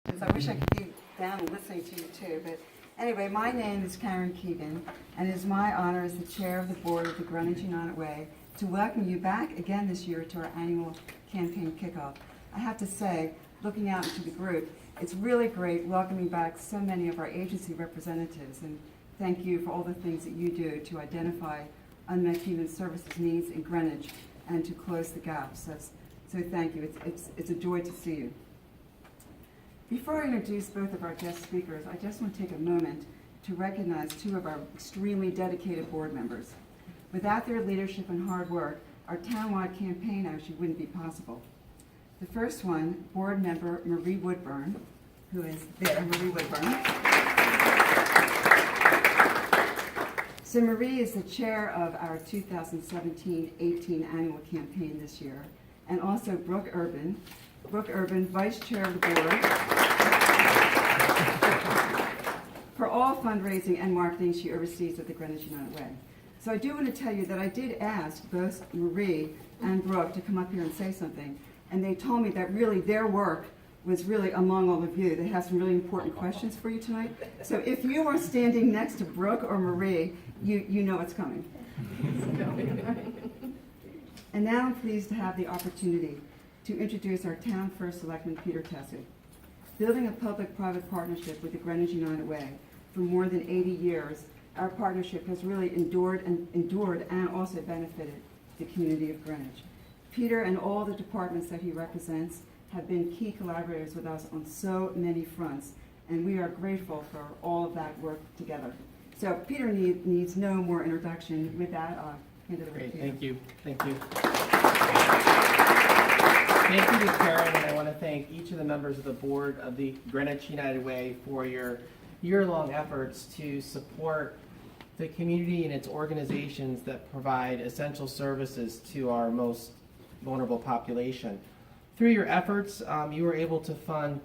Because I wish I could be down listening to you too. But anyway, my name is Keegan, and it is my honor as the chair of the board of the Greenwich United Way to welcome you back again this year to our annual campaign kickoff. I have to say, looking out into the group, it's really great welcoming back so many of our agency representatives, and thank you for all the things that you do to identify unmet human services needs in Greenwich and to close the gaps. So thank you. It's a joy to see you. Before I introduce both of our guest speakers, I just want to take a moment to recognize two of our extremely dedicated board members. Without their leadership and hard work, our townwide campaign actually wouldn't be possible. The first one, board member Marie Woodburn, who is there, Marie Woodburn. So Marie is the chair of our 2017-18 annual campaign this year, and also Brooke Urban, vice chair of the board. For all fundraising and marketing she oversees at the Greenwich United Way. So I do want to tell you that I did ask both Marie and Brooke to come up here and say something, and they told me that really their work was really among all of you. They have some really important questions for you tonight. So if you are standing next to Brooke or Marie, you know what's coming. And now I'm pleased to have the opportunity to introduce our town first selectman, Peter Tesei. Building a public-private partnership with the Greenwich United Way for more than 80 years, our partnership has really endured and also benefited the community of Greenwich. Peter and all the departments that he represents have been key collaborators with us on so many fronts, and we are grateful for all of that work together. So Peter needs no more introduction. With that, I'll hand it over to Peter. Thank you. Thank you. Thank you to Karen, and I want to thank each of the members of the board of the Greenwich United Way for your year-long efforts to support the community and its organizations that provide essential services to our most vulnerable population. Through your efforts, you were able to fund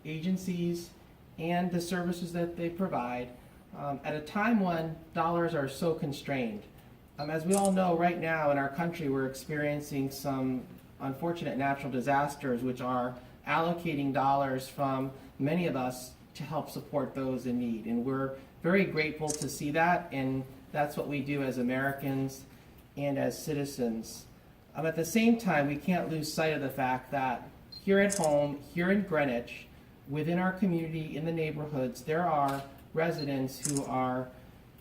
agencies and the services that they provide at a time when dollars are so constrained. As we all know, right now in our country, we're experiencing some unfortunate natural disasters which are allocating dollars from many of us to help support those in need. And we're very grateful to see that, and that's what we do as Americans and as citizens. At the same time, we can't lose sight of the fact that here at home, here in Greenwich, within our community, in the neighborhoods, there are residents who are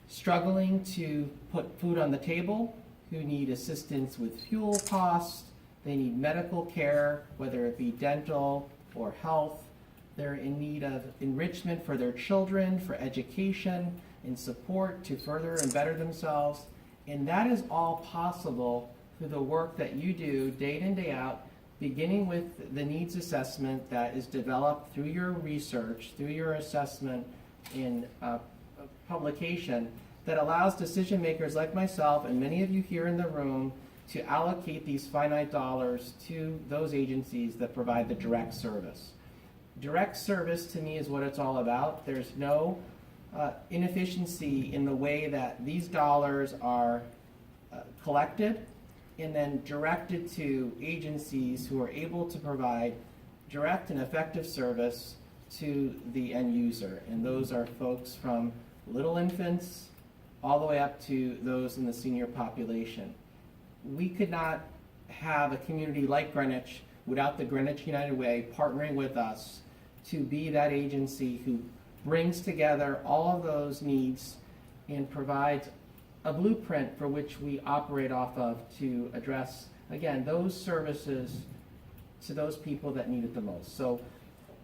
struggling to put food on the table, who need assistance with fuel costs. They need medical care, whether it be dental or health. They're in need of enrichment for their children, for education and support to further and better themselves. And that is all possible through the work that you do day in, day out, beginning with the needs assessment that is developed through your research, through your assessment in publication, that allows decision makers like myself and many of you here in the room to allocate these finite dollars to those agencies that provide the direct service. Direct service to me is what it's all about. There's no inefficiency in the way that these dollars are collected and then directed to agencies who are able to provide direct and effective service to the end user. And those are folks from little infants all the way up to those in the senior population. We could not have a community like Greenwich without the Greenwich United Way partnering with us to be that agency who brings together all of those needs and provides a blueprint for which we operate off of to address, again, those services to those people that need it the most. So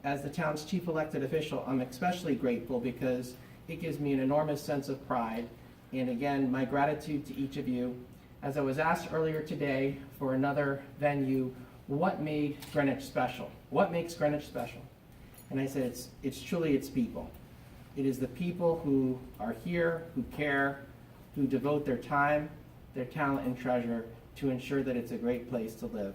as the town's chief elected official, I'm especially grateful because it gives me an enormous sense of pride. And again, my gratitude to each of you. As I was asked earlier today for another venue, what made Greenwich special? What makes Greenwich special? And I said, it's truly its people. It is the people who are here, who care, who devote their time, their talent, and treasure to ensure that it's a great place to live.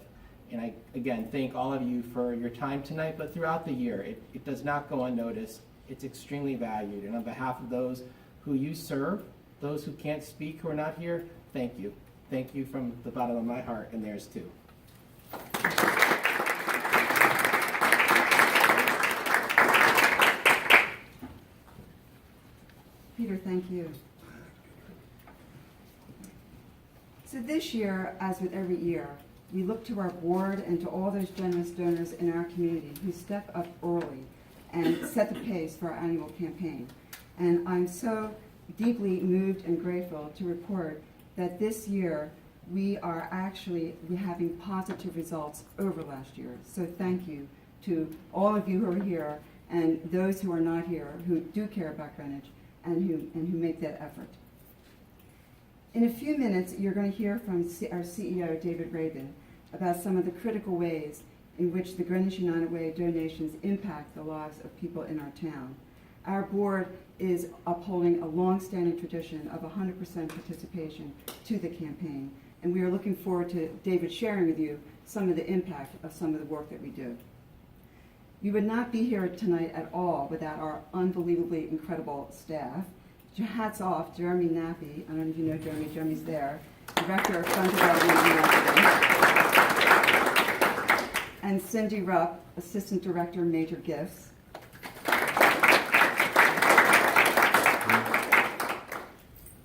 And I, again, thank all of you for your time tonight, but throughout the year, it does not go unnoticed. It's extremely valued. And on behalf of those who you serve, those who can't speak, who are not here, thank you. Thank you from the bottom of my heart, and theirs too. thank you. So this year, as with every year, we look to our board and to all those generous donors in our community who step up early and set the pace for our annual campaign. And I'm so deeply moved and grateful to report that this year we are actually having positive results over last year. So thank you to all of you who are here and those who are not here who do care about Greenwich and who make that effort. In a few minutes, you're going to hear from our CEO, David Rabin, about some of the critical ways in which the Greenwich United Way donations impact the lives of people in our town. Our board is upholding a long-standing tradition of 100% participation to the campaign, and we are looking forward to David sharing with you some of the impact of some of the work that we do. You would not be here tonight at all without our unbelievably incredible staff. Hats off, Jeremy Nappy, I don't know if you know Jeremy, Jeremy's there, Director of Fund Development and Cindy Rupp, Assistant Director, Major Gifts.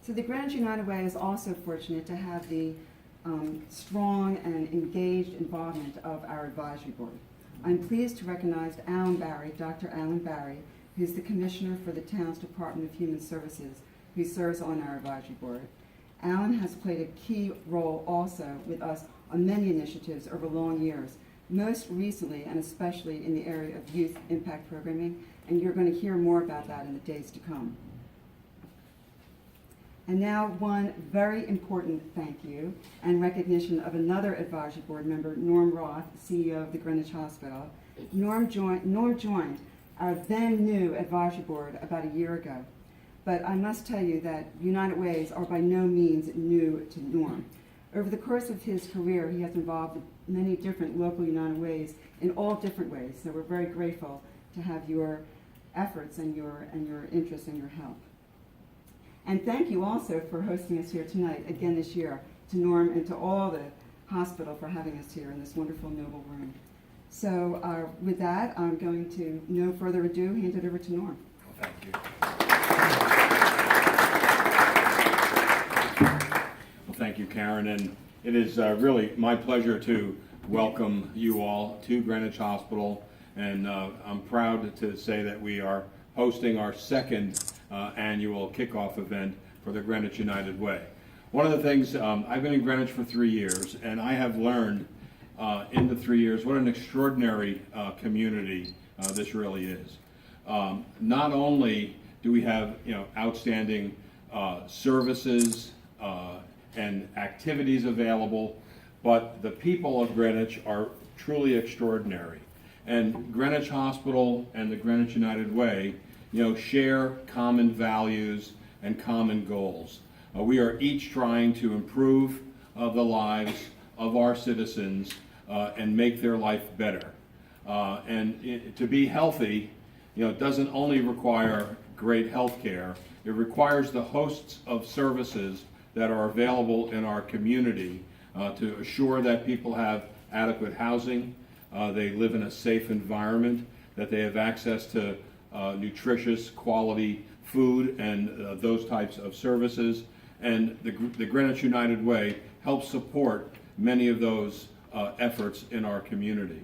So the Greenwich United Way is also fortunate to have the strong and engaged involvement of our advisory board. I'm pleased to recognize Alan Barry, Dr. Alan Barry, who's the Commissioner for the town's Department of Human Services, who serves on our advisory board. Alan has played a key role also with us on many initiatives over long years, most recently and especially in the area of youth impact programming, and you're going to hear more about that in the days to come. And now one very important thank you and recognition of another advisory board member, Norm Roth, CEO of the Greenwich Hospital. Norm joined our then new advisory board about a year ago. But I must tell you that United Ways are by no means new to Norm. Over the course of his career, he has involved with many different local United Ways in all different ways. So we're very grateful to have your efforts and your interest and your help. And thank you also for hosting us here tonight, again this year, to Norm and to all the hospital for having us here in this wonderful, noble room. So with that, I'm going to, no further ado, hand it over to Norm. Well, thank you. Well, thank you, Karen. And it is really my pleasure to welcome you all to Greenwich Hospital. And I'm proud to say that we are hosting our second annual kickoff event for the Greenwich United Way. One of the things, I've been in Greenwich for 3 years, and I have learned in the 3 years what an extraordinary community this really is. Not only do we have outstanding services and activities available, but the people of Greenwich are truly extraordinary. And Greenwich Hospital and the Greenwich United Way share common values and common goals. We are each trying to improve the lives of our citizens and make their life better. To be healthy, doesn't only require great health care, it requires the hosts of services that are available in our community to assure that people have adequate housing, they live in a safe environment, that they have access to nutritious, quality food and those types of services. And the Greenwich United Way helps support many of those efforts in our community.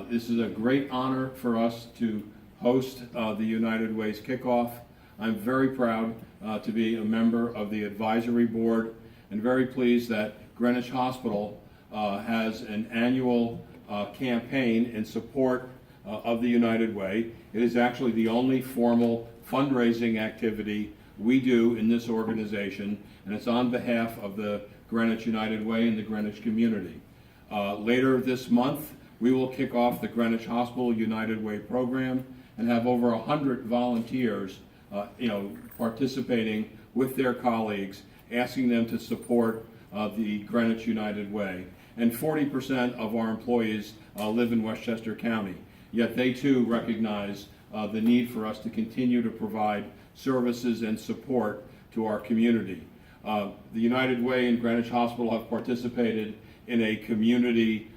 This is a great honor for us to host the United Way's kickoff. I'm very proud to be a member of the advisory board and very pleased that Greenwich Hospital has an annual campaign in support of the United Way. It is actually the only formal fundraising activity we do in this organization, and it's on behalf of the Greenwich United Way and the Greenwich community. Later this month, we will kick off the Greenwich Hospital United Way program and have over 100 volunteers participating with their colleagues, asking them to support the Greenwich United Way. And 40% of our employees live in Westchester County, yet they too recognize the need for us to continue to provide services and support to our community. The United Way and Greenwich Hospital have participated in a community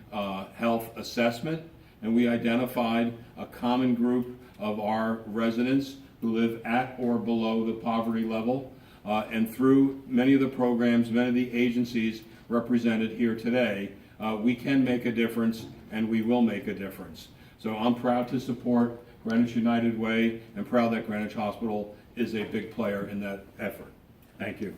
health assessment, and we identified a common group of our residents who live at or below the poverty level. And through many of the programs, many of the agencies represented here today, we can make a difference, and we will make a difference. So I'm proud to support Greenwich United Way and proud that Greenwich Hospital is a big player in that effort. Thank you.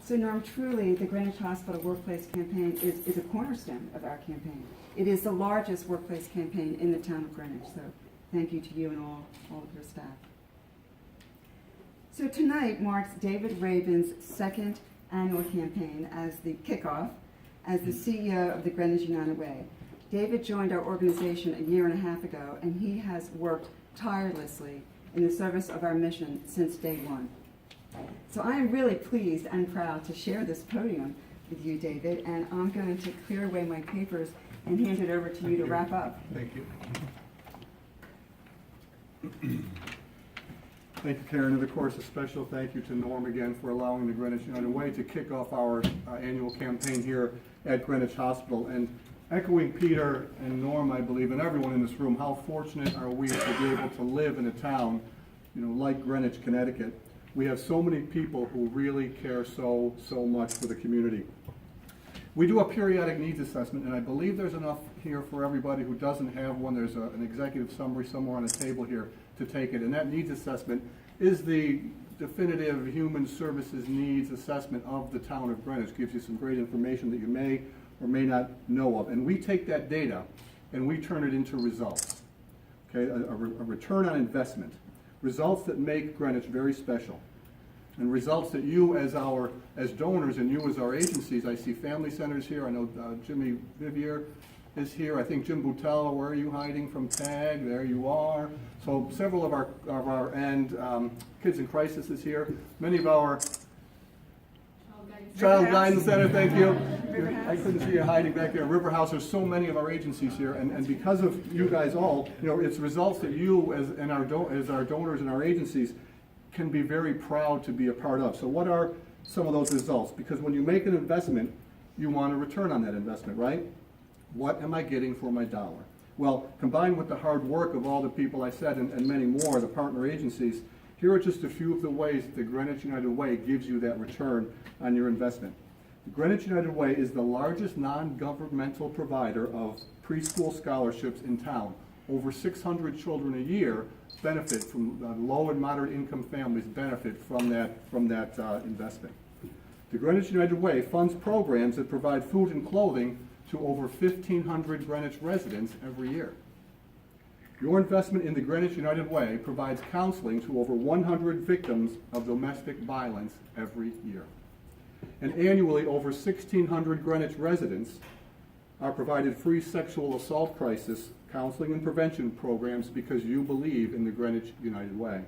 So Norm, truly, the Greenwich Hospital Workplace Campaign is a cornerstone of our campaign. It is the largest workplace campaign in the town of Greenwich, so thank you to you and all of your staff. So tonight marks David Rabin's second annual campaign as the Kickoff, as the CEO of the Greenwich United Way. David joined our organization a year and a half ago, and he has worked tirelessly in the service of our mission since day one. So I am really pleased and proud to share this podium with you, David, and I'm going to clear away my papers and hand it over to you to wrap up. Thank you. Thank you, Karen, and of course a special thank you to Norm again for allowing the Greenwich United Way to kick off our annual campaign here at Greenwich Hospital. And echoing Peter and Norm, I believe, and everyone in this room, how fortunate are we to be able to live in a town, like Greenwich, Connecticut. We have so many people who really care so much for the community. We do a periodic needs assessment, and I believe there's enough here for everybody who doesn't have one. There's an executive summary somewhere on the table here to take it, and that needs assessment is the definitive human services needs assessment of the town of Greenwich. Gives you some great information that you may or may not know of, and we take that data and we turn it into results, okay, a return on investment, results that make Greenwich very special. And results that you as donors and you as our agencies, I see family centers here, I know Jimmy Vivier is here, I think Jim Boutel, where are you hiding from TAG? There you are. So several of our Kids in Crisis is here. Many of our Child Guidance Center, thank you. I couldn't see you hiding back there. River House, there's so many of our agencies here, and because of you guys all, it's results that you as our donors and our agencies can be very proud to be a part of. So what are some of those results? Because when you make an investment, you want a return on that investment, right? What am I getting for my dollar? Well, combined with the hard work of all the people I said and many more, the partner agencies, here are just a few of the ways that the Greenwich United Way gives you that return on your investment. The Greenwich United Way is the largest non-governmental provider of preschool scholarships in town. Over 600 children a year benefit from low and moderate income families benefit from that investment. The Greenwich United Way funds programs that provide food and clothing to over 1,500 Greenwich residents every year. Your investment in the Greenwich United Way provides counseling to over 100 victims of domestic violence every year. And annually, over 1,600 Greenwich residents are provided free sexual assault crisis counseling and prevention programs because you believe in the Greenwich United Way.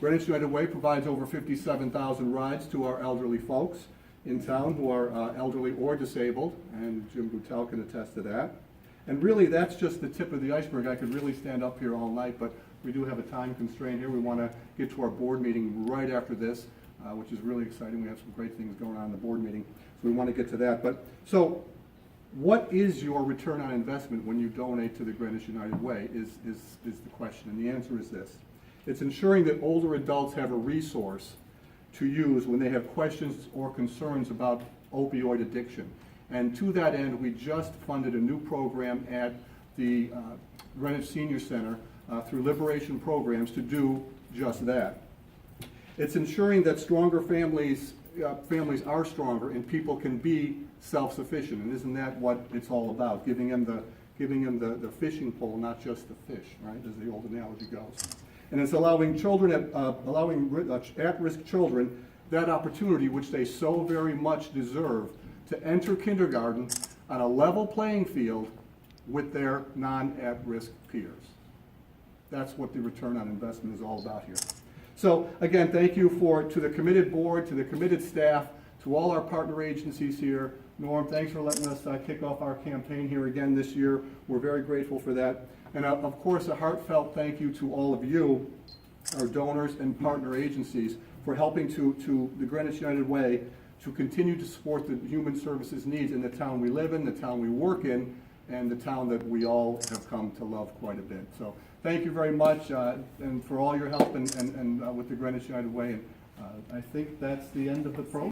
Greenwich United Way provides over 57,000 rides to our elderly folks in town who are elderly or disabled, and Jim Boutel can attest to that. And really, that's just the tip of the iceberg. I could really stand up here all night, but we do have a time constraint here. We want to get to our board meeting right after this, which is really exciting. We have some great things going on in the board meeting, so we want to get to that. So what is your return on investment when you donate to the Greenwich United Way is the question, and the answer is this. It's ensuring that older adults have a resource to use when they have questions or concerns about opioid addiction. And to that end, we just funded a new program at the Greenwich Senior Center through Liberation Programs to do just that. It's ensuring that stronger families are stronger and people can be self-sufficient. And isn't that what it's all about? Giving them the fishing pole, not just the fish, right? As the old analogy goes. And it's allowing at-risk children that opportunity which they so very much deserve to enter kindergarten on a level playing field with their non-at-risk peers. That's what the return on investment is all about here. So again, thank you to the committed board, to the committed staff, to all our partner agencies here. Norm, thanks for letting us kick off our campaign here again this year. We're very grateful for that. And of course, a heartfelt thank you to all of you, our donors and partner agencies, for helping to the Greenwich United Way to continue to support the human services needs in the town we live in, the town we work in, and the town that we all have come to love quite a bit. So thank you very much, and for all your help and with the Greenwich United Way. And I think that's the end of the program.